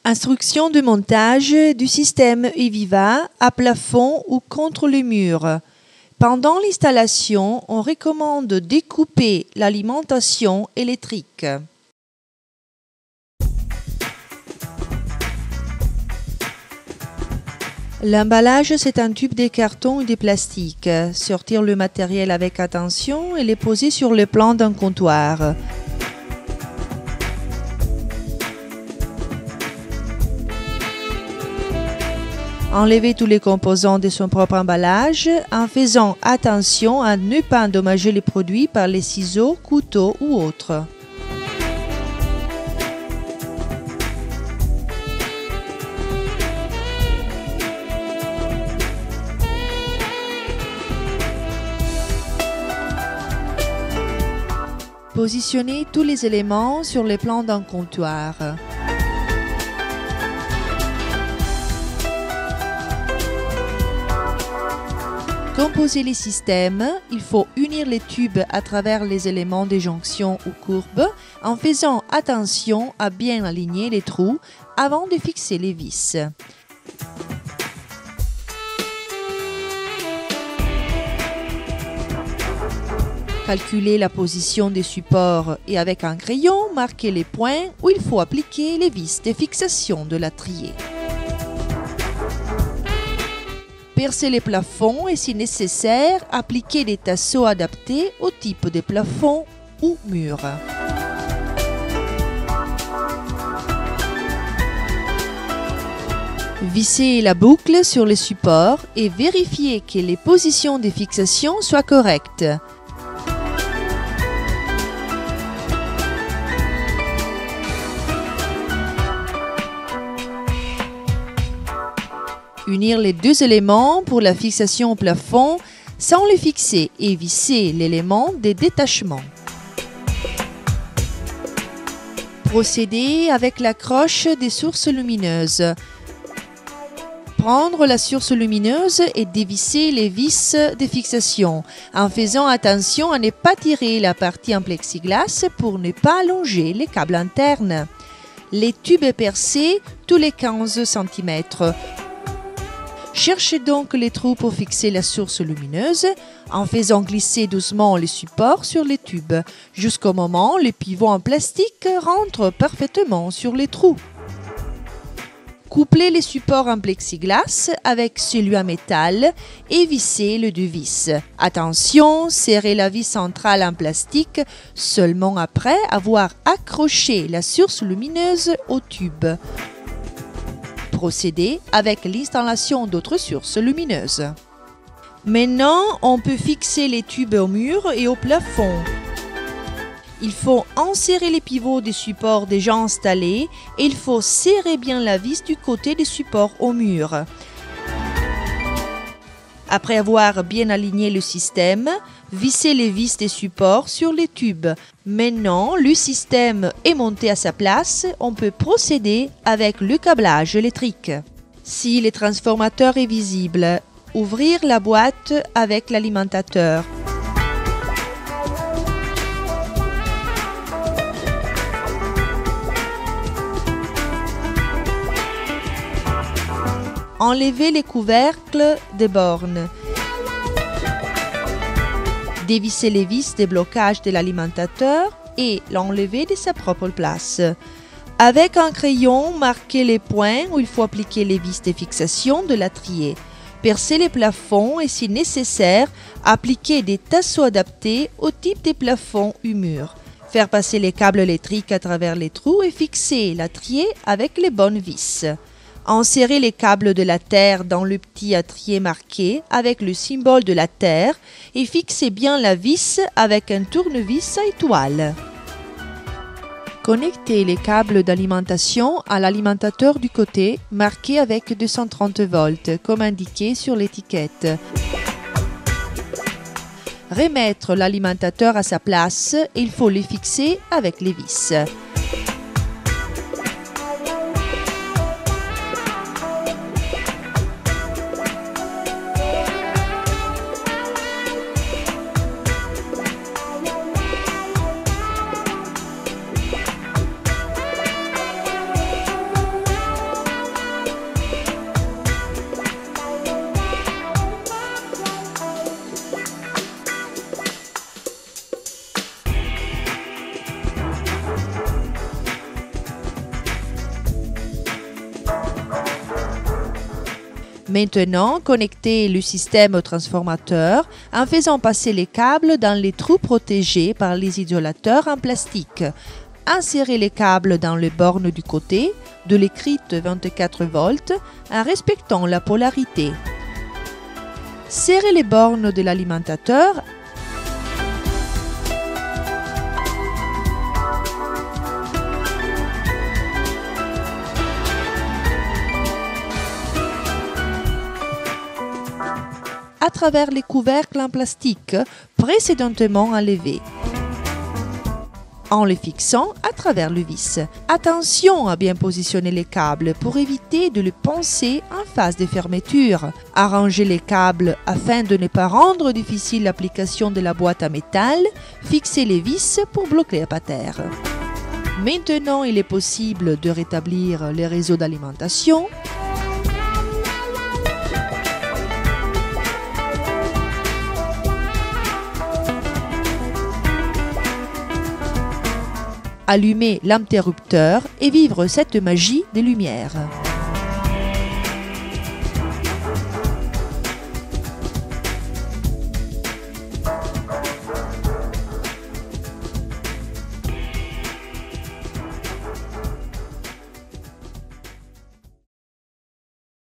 Instruction de montage du système Eviva à plafond ou contre le mur. Pendant l'installation, on recommande de découper l'alimentation électrique. L'emballage, c'est un tube de carton ou de plastique. Sortir le matériel avec attention et le poser sur le plan d'un comptoir. Enlever tous les composants de son propre emballage en faisant attention à ne pas endommager les produits par les ciseaux, couteaux ou autres. Positionnez tous les éléments sur les plans d'un comptoir. Composer les systèmes, il faut unir les tubes à travers les éléments de jonction ou courbes en faisant attention à bien aligner les trous avant de fixer les vis. Calculez la position des supports et avec un crayon, marquez les points où il faut appliquer les vis de fixation de la trier. Percez les plafonds et si nécessaire, appliquez des tasseaux adaptés au type de plafond ou mur. Vissez la boucle sur les supports et vérifiez que les positions de fixation soient correctes. Unir les deux éléments pour la fixation au plafond sans les fixer et visser l'élément de détachement. Procédez avec l'accroche des sources lumineuses. Prendre la source lumineuse et dévisser les vis de fixation en faisant attention à ne pas tirer la partie en plexiglas pour ne pas allonger les câbles internes. Les tubes percés tous les 15 cm. Cherchez donc les trous pour fixer la source lumineuse en faisant glisser doucement les supports sur les tubes jusqu'au moment où le pivot en plastique rentre parfaitement sur les trous. Couplez les supports en plexiglas avec celui en métal et vissez les deux vis. Attention, serrez la vis centrale en plastique seulement après avoir accroché la source lumineuse au tube. Procédez avec l'installation d'autres sources lumineuses. Maintenant, on peut fixer les tubes au mur et au plafond. Il faut enserrer les pivots des supports déjà installés et il faut serrer bien la vis du côté des supports au mur. Après avoir bien aligné le système, vissez les vis des supports sur les tubes. Maintenant, le système est monté à sa place, on peut procéder avec le câblage électrique. Si le transformateur est visible, ouvrir la boîte avec l'alimentateur. Enlevez les couvercles des bornes. Dévissez les vis de blocage de l'alimentateur et l'enlever de sa propre place. Avec un crayon, marquez les points où il faut appliquer les vis de fixation de la trier. Percez les plafonds et si nécessaire, appliquez des tasseaux adaptés au type de plafond ou mur. Faire passer les câbles électriques à travers les trous et fixer la trier avec les bonnes vis. Insérez les câbles de la terre dans le petit étrier marqué avec le symbole de la terre et fixez bien la vis avec un tournevis à étoile. Connectez les câbles d'alimentation à l'alimentateur du côté marqué avec 230 volts comme indiqué sur l'étiquette. Remettre l'alimentateur à sa place, il faut le fixer avec les vis. Maintenant, connectez le système au transformateur en faisant passer les câbles dans les trous protégés par les isolateurs en plastique. Insérez les câbles dans les bornes du côté de l'écrite 24 volts en respectant la polarité. Serrez les bornes de l'alimentateur à travers les couvercles en plastique précédemment enlevés, en les fixant à travers le vis. Attention à bien positionner les câbles pour éviter de les poncer en phase de fermeture. Arrangez les câbles afin de ne pas rendre difficile l'application de la boîte à métal. Fixez les vis pour bloquer la patère. Maintenant, il est possible de rétablir les réseaux d'alimentation. Allumer l'interrupteur et vivre cette magie des lumières.